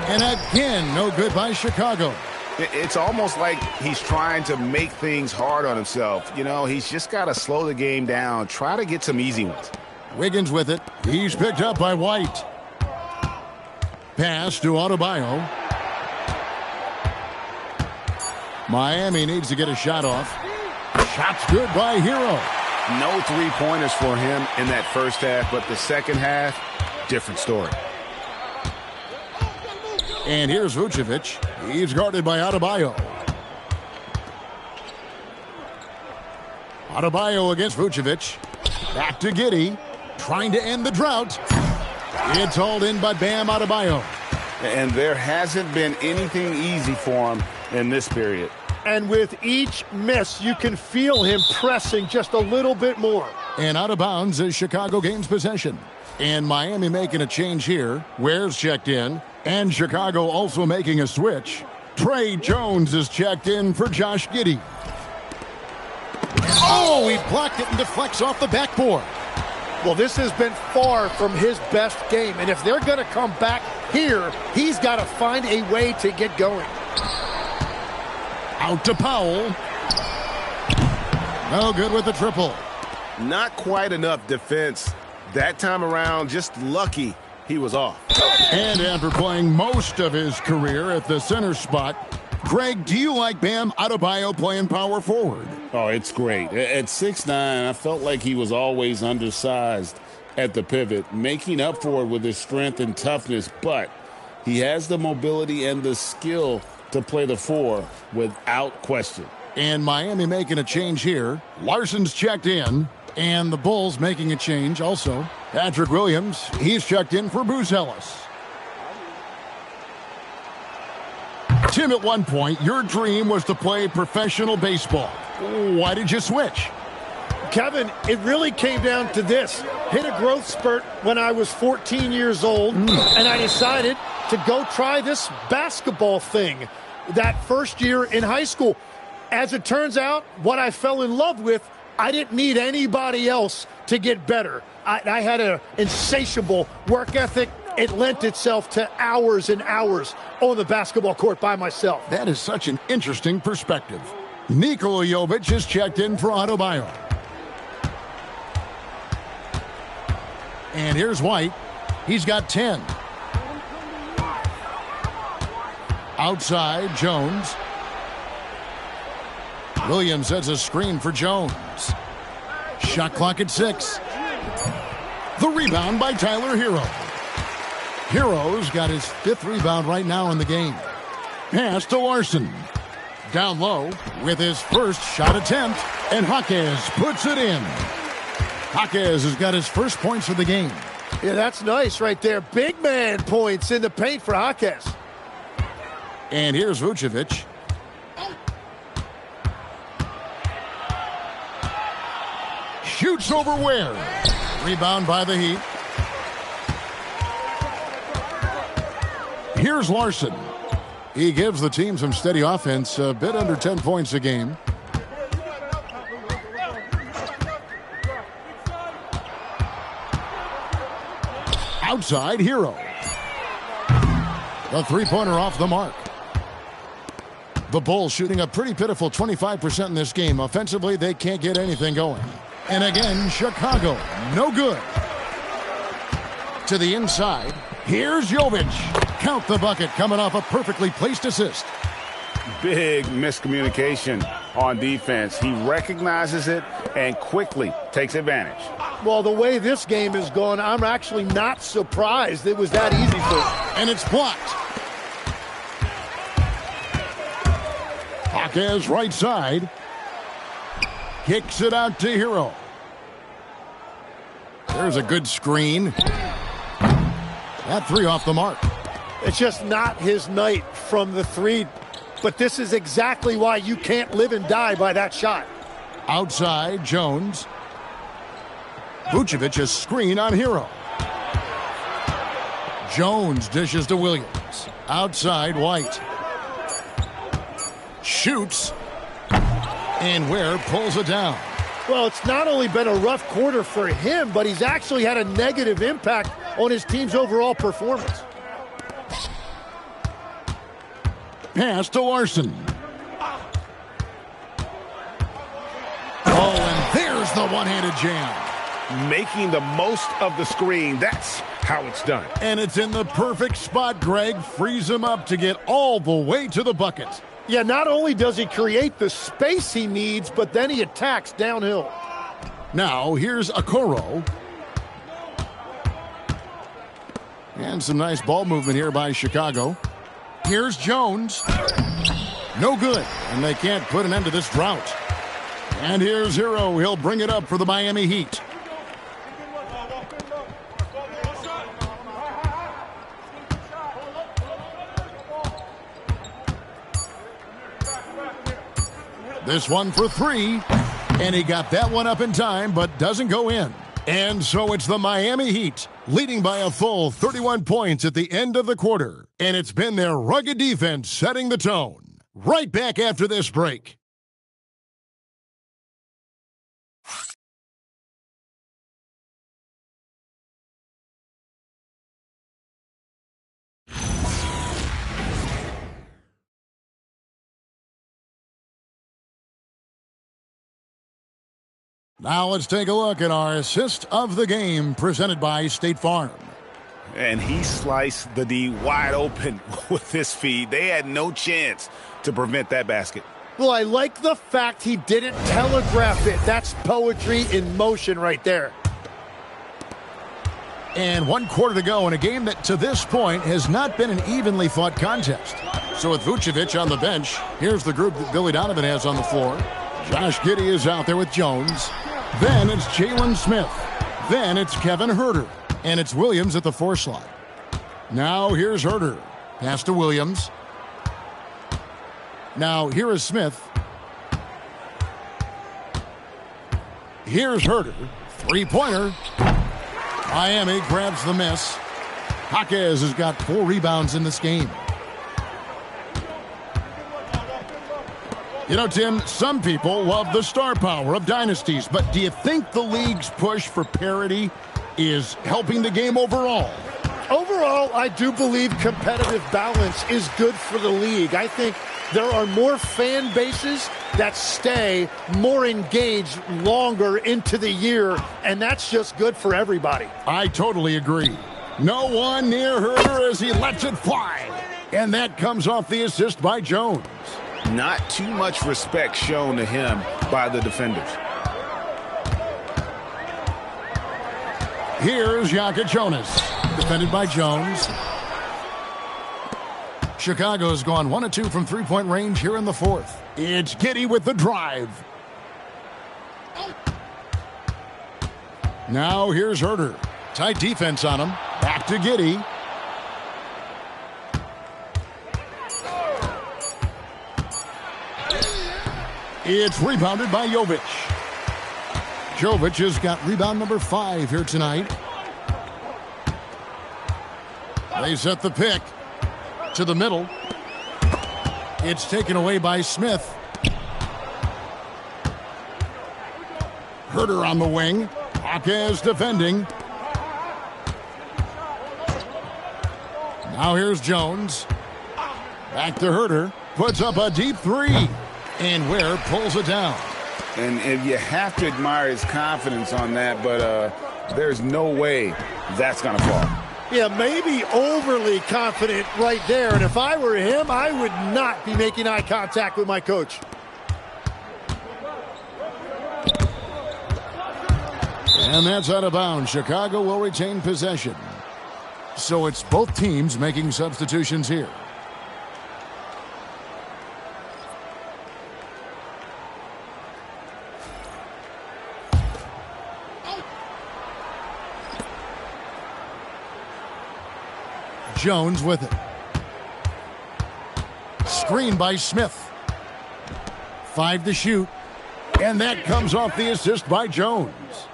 And again, no good by Chicago. It's almost like he's trying to make things hard on himself. You know, he's just got to slow the game down. Try to get some easy ones. Wiggins with it. He's picked up by White. Pass to Adebayo. Miami needs to get a shot off. Shot's good by Hero. No three-pointers for him in that first half, but the second half, different story. And here's Vucevic. He's guarded by Adebayo. Adebayo against Vucevic. Back to Giddey. Trying to end the drought. It's hauled in by Bam Adebayo. And there hasn't been anything easy for him in this period. And with each miss, you can feel him pressing just a little bit more. And out of bounds as Chicago gains possession. And Miami making a change here. Ware's checked in. And Chicago also making a switch. Trey Jones is checked in for Josh Giddey. Oh, he blocked it and deflects off the backboard. Well, this has been far from his best game, and if they're going to come back here, he's got to find a way to get going. Out to Powell. No good with the triple. Not quite enough defense. That time around, just lucky he was off. And after playing most of his career at the center spot, Greg, do you like Bam Adebayo playing power forward? Oh, it's great. At 6'9", I felt like he was always undersized at the pivot, making up for it with his strength and toughness, but he has the mobility and the skill to play the 4 without question. And Miami making a change here. Larson's checked in, and the Bulls making a change also. Patrick Williams, he's checked in for Buzelis. Tim, at one point, your dream was to play professional baseball. Why did you switch? Kevin, it really came down to this. Hit a growth spurt when I was 14 years old, and I decided to go try this basketball thing that first year in high school. As it turns out, what I fell in love with, I didn't need anybody else to get better. I had an insatiable work ethic. It lent itself to hours and hours on the basketball court by myself. That is such an interesting perspective. Nikola Jovic is checked in for Adebayo. And here's White. He's got 10. Outside, Jones. Williams has a screen for Jones. Shot clock at 6. The rebound by Tyler Hero. Hero's got his 5th rebound right now in the game. Pass to Larson. Down low with his first shot attempt, and Jaquez puts it in. Jaquez has got his first points of the game. Yeah, that's nice right there. Big man points in the paint for Jaquez. And here's Vucevic. Shoots over Ware. Rebound by the Heat. Here's Larson. He gives the team some steady offense, a bit under 10 points a game. Outside, Hero. The three-pointer off the mark. The Bulls shooting a pretty pitiful 25% in this game. Offensively, they can't get anything going. And again, Chicago, no good. To the inside, here's Jovic. Count the bucket, coming off a perfectly placed assist. Big miscommunication on defense. He recognizes it and quickly takes advantage. Well, the way this game is going, I'm actually not surprised it was that easy for him. And it's blocked. Jaquez right side. Kicks it out to Hero. There's a good screen. That 3 off the mark. It's just not his night from the 3. But this is exactly why you can't live and die by that shot. Outside, Jones. Vucevic a screen on Hero. Jones dishes to Williams. Outside, White. Shoots. And Ware pulls it down. Well, it's not only been a rough quarter for him, but he's actually had a negative impact on his team's overall performance. Pass to Larson. Oh, and there's the one-handed jam. Making the most of the screen. That's how it's done. And it's in the perfect spot, Greg. Frees him up to get all the way to the bucket. Yeah, not only does he create the space he needs, but then he attacks downhill. Now, here's Okoro. And some nice ball movement here by Chicago. Here's Jones. No good, and they can't put an end to this drought. And here's Hero. He'll bring it up for the Miami Heat. This one for 3, and he got that one up in time, but doesn't go in. And so it's the Miami Heat leading by a full 31 points at the end of the quarter. And it's been their rugged defense setting the tone. Right back after this break. Now let's take a look at our assist of the game presented by State Farm. And he sliced the D wide open with this feed. They had no chance to prevent that basket. Well, I like the fact he didn't telegraph it. That's poetry in motion right there. And 1 quarter to go in a game that to this point has not been an evenly fought contest. So with Vucevic on the bench, here's the group that Billy Donovan has on the floor. Josh Giddey is out there with Jones. Then it's Jalen Smith. Then it's Kevin Huerter. And it's Williams at the 4 slot. Now here's Huerter. Pass to Williams. Now here is Smith. Here's Huerter. 3-pointer. Miami grabs the miss. Jaquez has got 4 rebounds in this game. You know, Tim, some people love the star power of dynasties, but do you think the league's push for parity is helping the game overall? Overall, I do believe competitive balance is good for the league. I think there are more fan bases that stay more engaged longer into the year, and that's just good for everybody. I totally agree. No one near Huerter as he lets it fly. And that comes off the assist by Jones. Not too much respect shown to him by the defenders. Here's Jokic Jonas, defended by Jones. Chicago's gone 1 of 2 from 3-point range here in the 4th. It's Giddey with the drive. Now here's Huerter. Tight defense on him. Back to Giddey. It's rebounded by Jovic. Jovic has got rebound number 5 here tonight. They set the pick to the middle. It's taken away by Smith. Huerter on the wing. Jaquez defending. Now here's Jones. Back to Huerter. Puts up a deep 3. And Ware pulls it down. And you have to admire his confidence on that, but there's no way that's going to fall. Yeah, maybe overly confident right there. And if I were him, I would not be making eye contact with my coach. And that's out of bounds. Chicago will retain possession. So it's both teams making substitutions here. Jones with it. Screen by Smith. 5 to shoot. And that comes off the assist by Jones.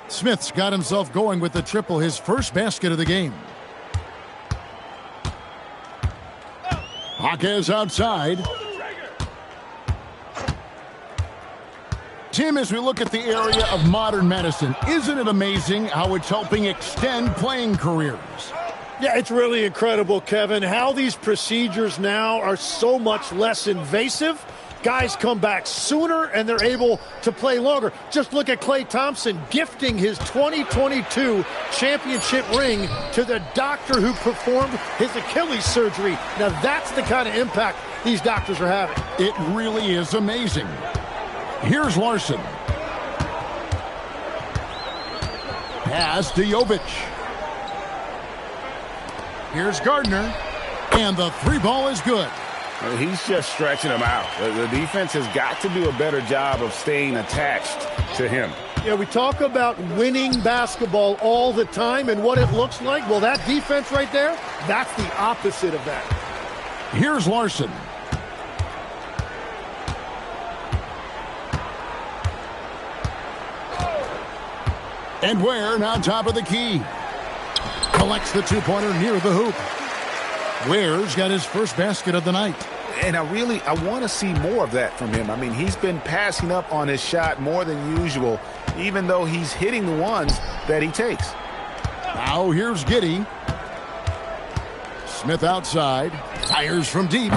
Smith's got himself going with the triple, his first basket of the game. Jaquez outside. Tim, as we look at the area of modern medicine, isn't it amazing how it's helping extend playing careers? Yeah, it's really incredible, Kevin, how these procedures now are so much less invasive. Guys come back sooner, and they're able to play longer. Just look at Klay Thompson gifting his 2022 championship ring to the doctor who performed his Achilles surgery. Now, that's the kind of impact these doctors are having. It really is amazing. Here's Larson. Pass to Jovic. Here's Gardner, and the 3-ball is good. He's just stretching him out. The defense has got to do a better job of staying attached to him. Yeah, we talk about winning basketball all the time and what it looks like. Well, that defense right there, that's the opposite of that. Here's Larson. And Ware now top of the key. Collects the 2-pointer near the hoop. Ware's got his first basket of the night. And I want to see more of that from him. I mean, he's been passing up on his shot more than usual, even though he's hitting the ones that he takes. Now here's Giddey. Smith outside. Fires from deep.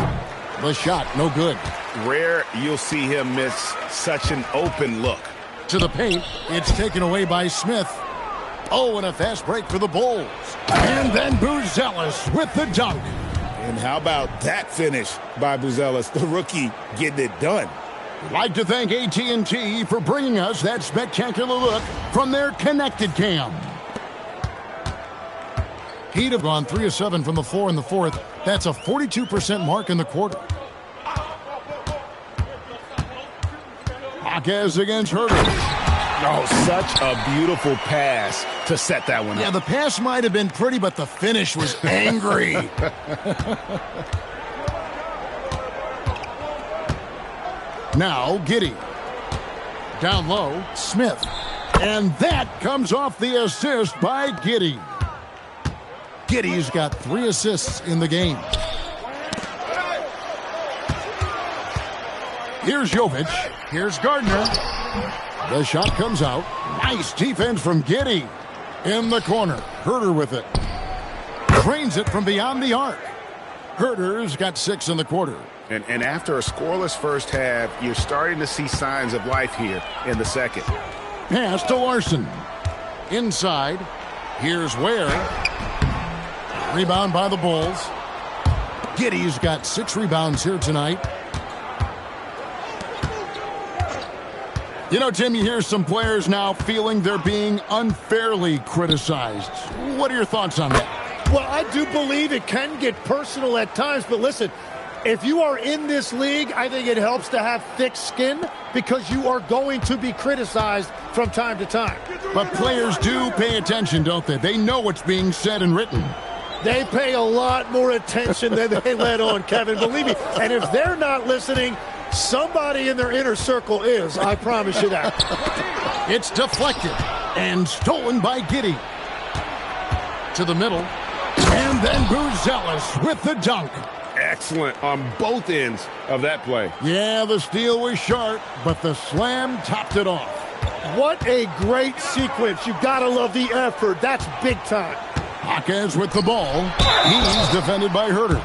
The shot, no good. Rare you'll see him miss such an open look. To the paint. It's taken away by Smith. Oh, and a fast break for the Bulls. And then Buzelis with the dunk. And how about that finish by Buzelis, the rookie, getting it done. We'd like to thank AT&T for bringing us that spectacular look from their connected cam. Heat have gone 3 of 7 from the floor in the fourth. That's a 42% mark in the quarter. Jaquez against Herter. Oh, such a beautiful pass to set that one up. Yeah, the pass might have been pretty, but the finish was angry. Now, Giddey. Down low, Smith. And that comes off the assist by Giddey. Giddey's got 3 assists in the game. Here's Jovic. Here's Gardner. The shot comes out. Nice defense from Giddey. In the corner. Herter with it. Drains it from beyond the arc. Herter's got 6 in the quarter. And after a scoreless first half, you're starting to see signs of life here in the second. Pass to Larson. Inside. Here's Ware. Rebound by the Bulls. Giddey's got 6 rebounds here tonight. You know, Tim, you hear some players now feeling they're being unfairly criticized. What are your thoughts on that? Well, I do believe it can get personal at times, but listen, if you are in this league, I think it helps to have thick skin because you are going to be criticized from time to time. But players do pay attention, don't they? They know what's being said and written. They pay a lot more attention than they let on, Kevin, believe me. And if they're not listening, somebody in their inner circle is, I promise you that. It's deflected and stolen by Giddey. To the middle. And then Buzelis with the dunk. Excellent on both ends of that play. Yeah, the steal was sharp, but the slam topped it off. What a great sequence. You gotta love the effort. That's big time. Jaquez with the ball. He's defended by Herter.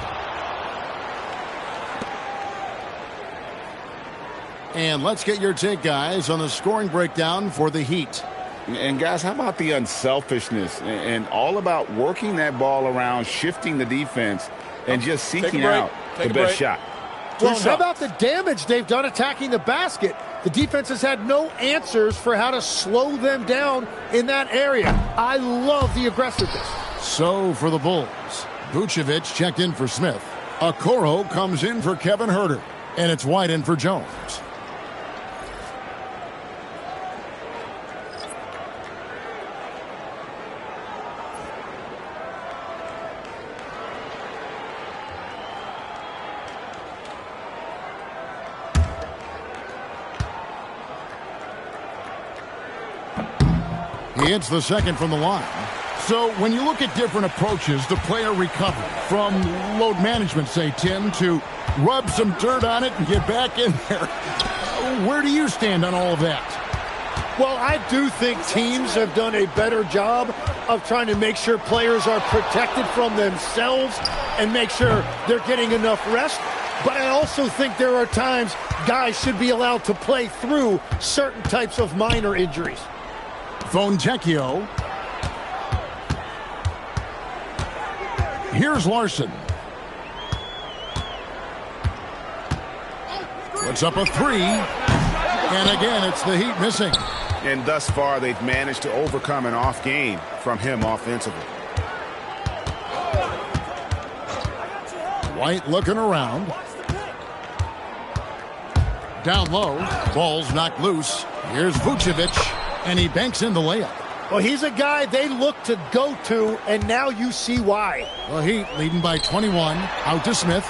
And let's get your take, guys, on the scoring breakdown for the Heat. And, guys, how about the unselfishness and all about working that ball around, shifting the defense, and just seeking out the best shot? Well, how about the damage they've done attacking the basket? The defense has had no answers for how to slow them down in that area. I love the aggressiveness. So for the Bulls, Vucevic checked in for Smith. Okoro comes in for Kevin Herter. And it's White in for Jones. He hits the second from the line. So when you look at different approaches to player recovery, from load management, say, Tim, to rub some dirt on it and get back in there, where do you stand on all of that? Well, I do think teams have done a better job of trying to make sure players are protected from themselves and make sure they're getting enough rest. But I also think there are times guys should be allowed to play through certain types of minor injuries. Fontecchio. Here's Larson. Puts up a three. And again, it's the Heat missing. And thus far, they've managed to overcome an off game from him offensively. White looking around. Down low. Ball's knocked loose. Here's Vucevic. And he banks in the layup. Well, he's a guy they look to go to, and now you see why. The Heat leading by 21. Out to Smith.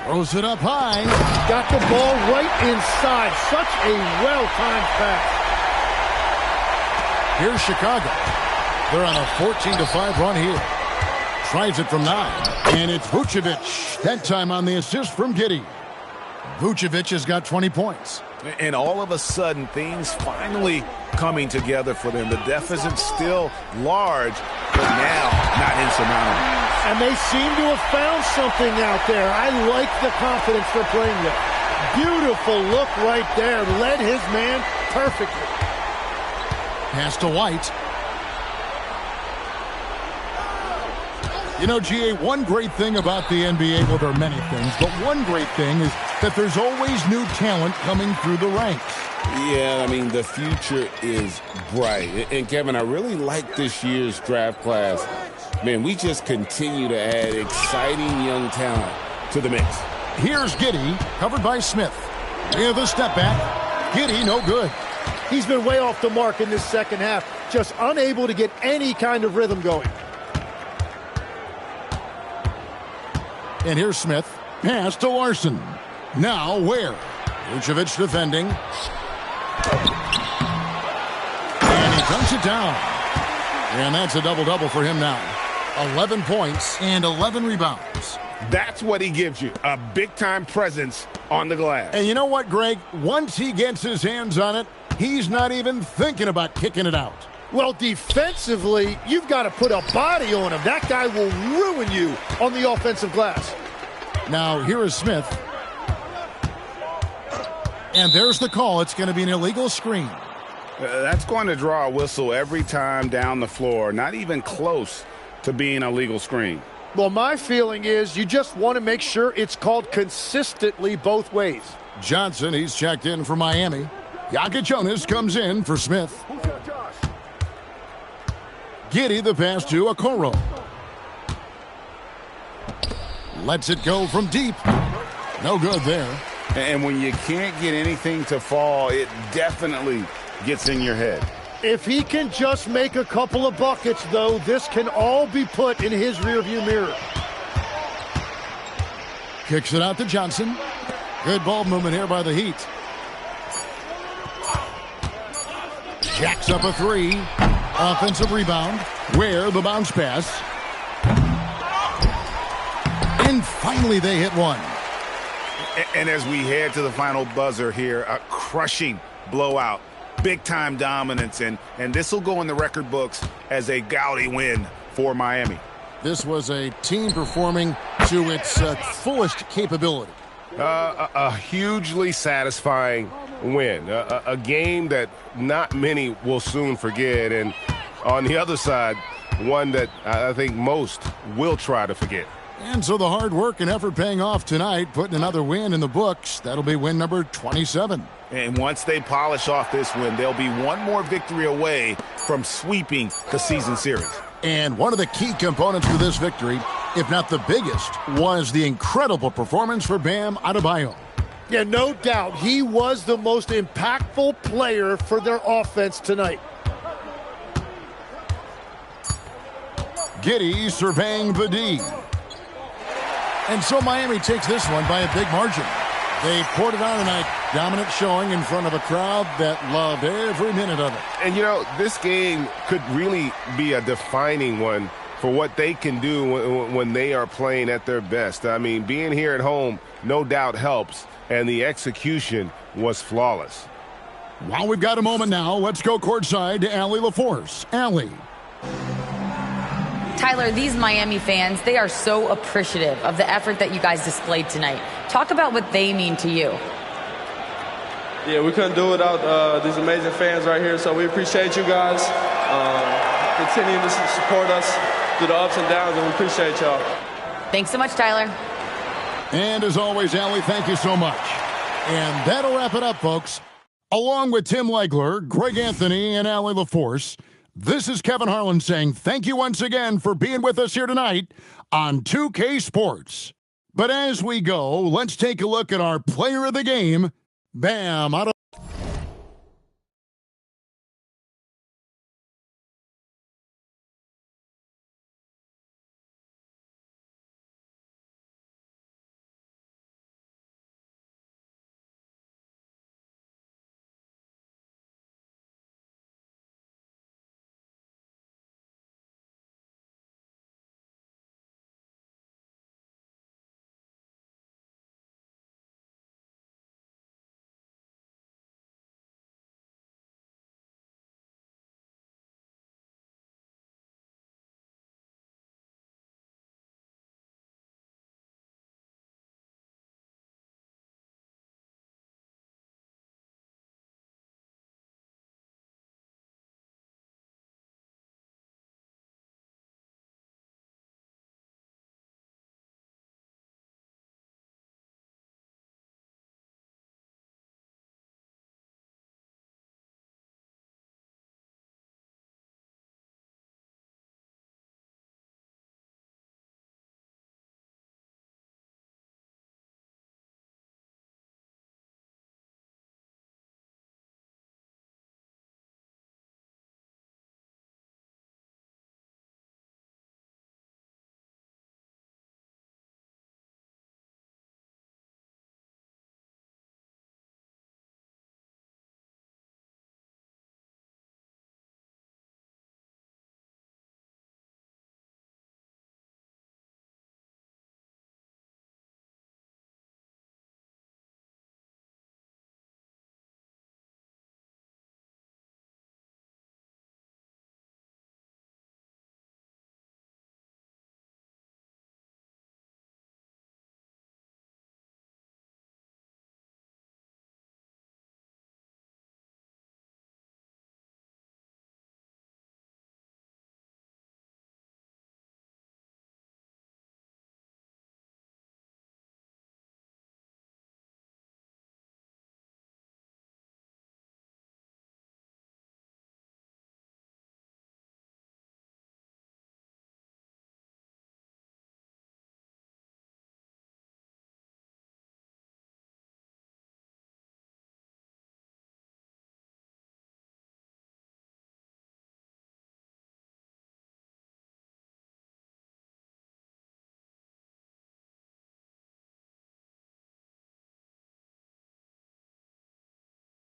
Throws it up high. Got the ball right inside. Such a well-timed pass. Here's Chicago. They're on a 14-5 run here. Tries it from 9. And it's Vucevic. That time on the assist from Giddey. Vucevic has got 20 points. And all of a sudden, things finally coming together for them. The deficit's still large, but now not insurmountable. And they seem to have found something out there. I like the confidence they're playing with. Beautiful look right there. Led his man perfectly. Pass to White. You know, GA, one great thing about the NBA, well, there are many things, but one great thing is that there's always new talent coming through the ranks. Yeah, I mean, the future is bright. And, Kevin, I really like this year's draft class. Man, we just continue to add exciting young talent to the mix. Here's Giddey, covered by Smith. With a step back. Giddey, no good. He's been way off the mark in this second half, just unable to get any kind of rhythm going. And here's Smith. Pass to Larson. Now Ware. Vucevic defending. And he dunks it down. And that's a double-double for him now. 11 points and 11 rebounds. That's what he gives you, a big-time presence on the glass. And you know what, Greg? Once he gets his hands on it, he's not even thinking about kicking it out. Well, defensively, you've got to put a body on him. That guy will ruin you on the offensive glass. Now, here is Smith. And there's the call. It's going to be an illegal screen. That's going to draw a whistle every time down the floor. Not even close to being a legal screen. Well, my feeling is you just want to make sure it's called consistently both ways. Johnson, he's checked in for Miami. Jonas comes in for Smith. Giddey the pass to Okoro. Lets it go from deep. No good there. And when you can't get anything to fall, it definitely gets in your head. If he can just make a couple of buckets, though, this can all be put in his rearview mirror. Kicks it out to Johnson. Good ball movement here by the Heat. Jacks up a 3. Offensive rebound. Where the bounce pass. And finally they hit one. And as we head to the final buzzer here, a crushing blowout. Big-time dominance, and this will go in the record books as a gaudy win for Miami. This was a team performing to its fullest capability. A hugely satisfying win. A game that not many will soon forget, and on the other side, one that I think most will try to forget. And so the hard work and effort paying off tonight, putting another win in the books. That'll be win number 27. And once they polish off this win, they'll be one more victory away from sweeping the season series. And one of the key components for this victory, if not the biggest, was the incredible performance for Bam Adebayo. Yeah, no doubt. He was the most impactful player for their offense tonight. Giddey surveying the D. And so Miami takes this one by a big margin. They poured it on tonight. Dominant showing in front of a crowd that loved every minute of it. And, you know, this game could really be a defining one for what they can do when they are playing at their best. I mean, being here at home no doubt helps, and the execution was flawless. While we've got a moment now, let's go courtside to Allie LaForce. Allie. Tyler, these Miami fans, they are so appreciative of the effort that you guys displayed tonight. Talk about what they mean to you. Yeah, we couldn't do it without these amazing fans right here, so we appreciate you guys. Continue to support us through the ups and downs, and we appreciate y'all. Thanks so much, Tyler. And as always, Allie, thank you so much. And that'll wrap it up, folks. Along with Tim Legler, Greg Anthony, and Allie LaForce, this is Kevin Harlan saying thank you once again for being with us here tonight on 2K Sports. But as we go, let's take a look at our player of the game, Bam